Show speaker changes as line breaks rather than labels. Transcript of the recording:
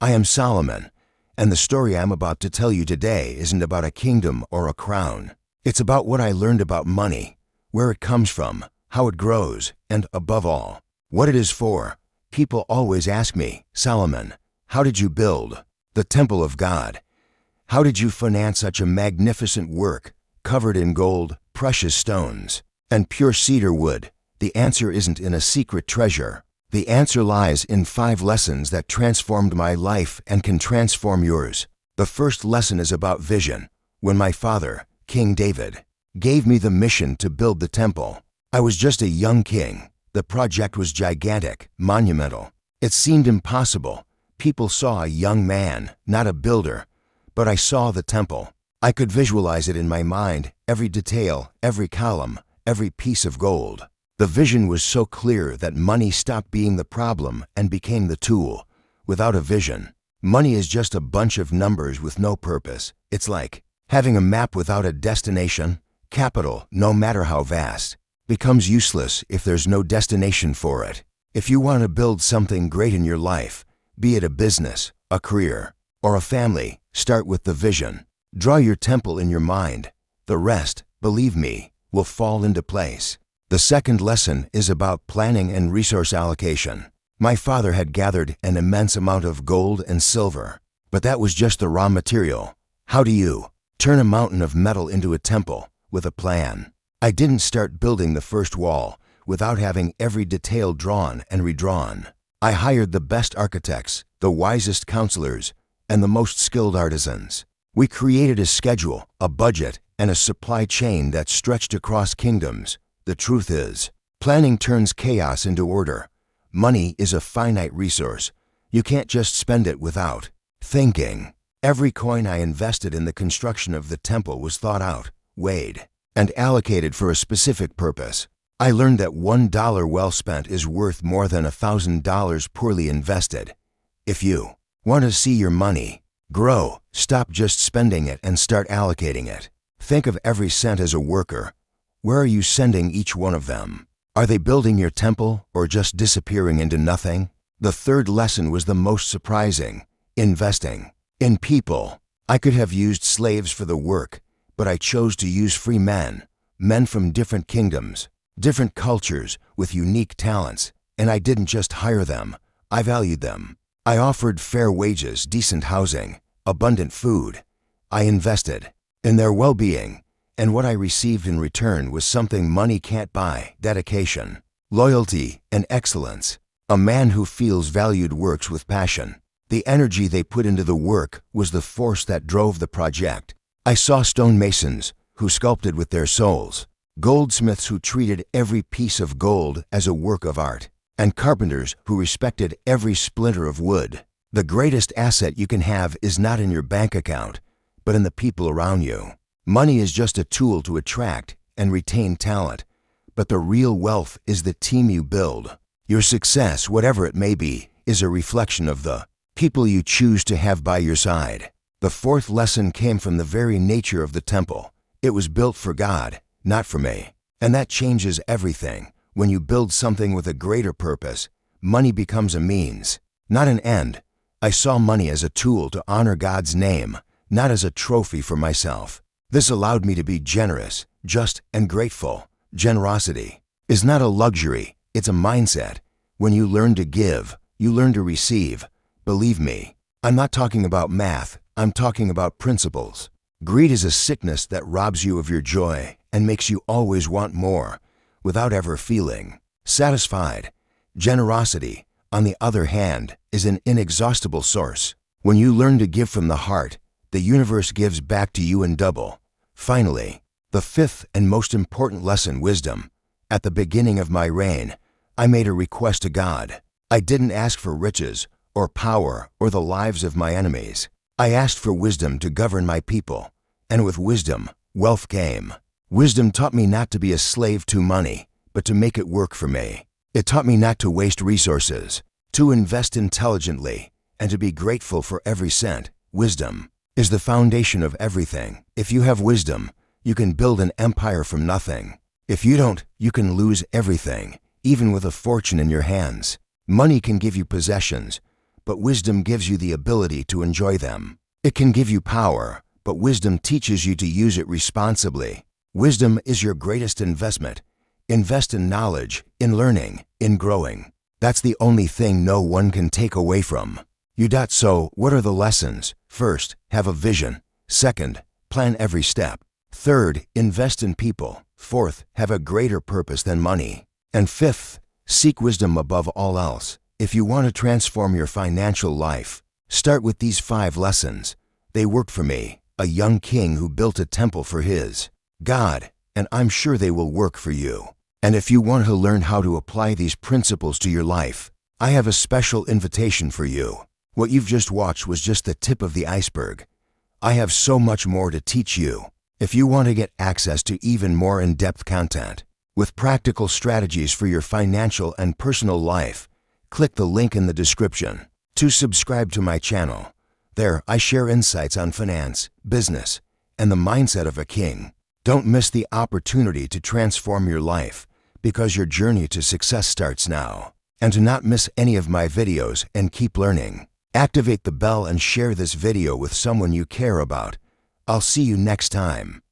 I am Solomon, and the story I'm about to tell you today isn't about a kingdom or a crown. It's about what I learned about money, where it comes from, how it grows, and above all, what it is for. People always ask me, Solomon, how did you build the temple of God? How did you finance such a magnificent work, covered in gold, precious stones, and pure cedar wood? The answer isn't in a secret treasure. The answer lies in 5 lessons that transformed my life and can transform yours. The first lesson is about vision. When my father, King David, gave me the mission to build the temple, I was just a young king. The project was gigantic, monumental. It seemed impossible. People saw a young man, not a builder, but I saw the temple. I could visualize it in my mind, every detail, every column, every piece of gold. The vision was so clear that money stopped being the problem and became the tool. Without a vision, money is just a bunch of numbers with no purpose. It's like having a map without a destination. Capital, no matter how vast, becomes useless if there's no destination for it. If you want to build something great in your life, be it a business, a career, or a family, start with the vision. Draw your temple in your mind. The rest, believe me, will fall into place. The second lesson is about planning and resource allocation. My father had gathered an immense amount of gold and silver, but that was just the raw material. How do you turn a mountain of metal into a temple with a plan? I didn't start building the first wall without having every detail drawn and redrawn. I hired the best architects, the wisest counselors, and the most skilled artisans. We created a schedule, a budget, and a supply chain that stretched across kingdoms. The truth is, planning turns chaos into order. Money is a finite resource. You can't just spend it without thinking. Every coin I invested in the construction of the temple was thought out, weighed, and allocated for a specific purpose. I learned that $1 well spent is worth more than $1,000 poorly invested. If you want to see your money grow, stop just spending it and start allocating it. Think of every cent as a worker. Where are you sending each one of them? Are they building your temple or just disappearing into nothing? The third lesson was the most surprising: investing in people. I could have used slaves for the work, but I chose to use free men from different kingdoms, different cultures with unique talents, and I didn't just hire them, I valued them. I offered fair wages, decent housing, abundant food. I invested in their well-being, and what I received in return was something money can't buy: dedication, loyalty, and excellence. A man who feels valued works with passion. The energy they put into the work was the force that drove the project. I saw stonemasons who sculpted with their souls, goldsmiths who treated every piece of gold as a work of art, and carpenters who respected every splinter of wood. The greatest asset you can have is not in your bank account, but in the people around you. Money is just a tool to attract and retain talent, but the real wealth is the team you build. Your success, whatever it may be, is a reflection of the people you choose to have by your side. The fourth lesson came from the very nature of the temple. It was built for God, not for me. And that changes everything. When you build something with a greater purpose, money becomes a means, not an end. I saw money as a tool to honor God's name, not as a trophy for myself. This allowed me to be generous, just, and grateful. Generosity is not a luxury, it's a mindset. When you learn to give, you learn to receive. Believe me, I'm not talking about math, I'm talking about principles. Greed is a sickness that robs you of your joy and makes you always want more, without ever feeling satisfied. Generosity, on the other hand, is an inexhaustible source. When you learn to give from the heart, the universe gives back to you in double. Finally, the fifth and most important lesson: wisdom. At the beginning of my reign, I made a request to God. I didn't ask for riches or power or the lives of my enemies. I asked for wisdom to govern my people, and with wisdom, wealth came. Wisdom taught me not to be a slave to money, but to make it work for me. It taught me not to waste resources, to invest intelligently, and to be grateful for every cent. Wisdom is the foundation of everything. If you have wisdom, you can build an empire from nothing. If you don't, you can lose everything, even with a fortune in your hands. Money can give you possessions, but wisdom gives you the ability to enjoy them. It can give you power, but wisdom teaches you to use it responsibly. Wisdom is your greatest investment. Invest in knowledge, in learning, in growing. That's the only thing no one can take away from you. So, what are the lessons? First, have a vision. Second, plan every step. Third, invest in people. Fourth, have a greater purpose than money. And fifth, seek wisdom above all else. If you want to transform your financial life, start with these 5 lessons. They worked for me, a young king who built a temple for his God, and I'm sure they will work for you. And if you want to learn how to apply these principles to your life, I have a special invitation for you. What you've just watched was just the tip of the iceberg. I have so much more to teach you. If you want to get access to even more in-depth content, with practical strategies for your financial and personal life, click the link in the description to subscribe to my channel. There, I share insights on finance, business, and the mindset of a king. Don't miss the opportunity to transform your life, because your journey to success starts now. And to not miss any of my videos and keep learning, activate the bell and share this video with someone you care about. I'll see you next time.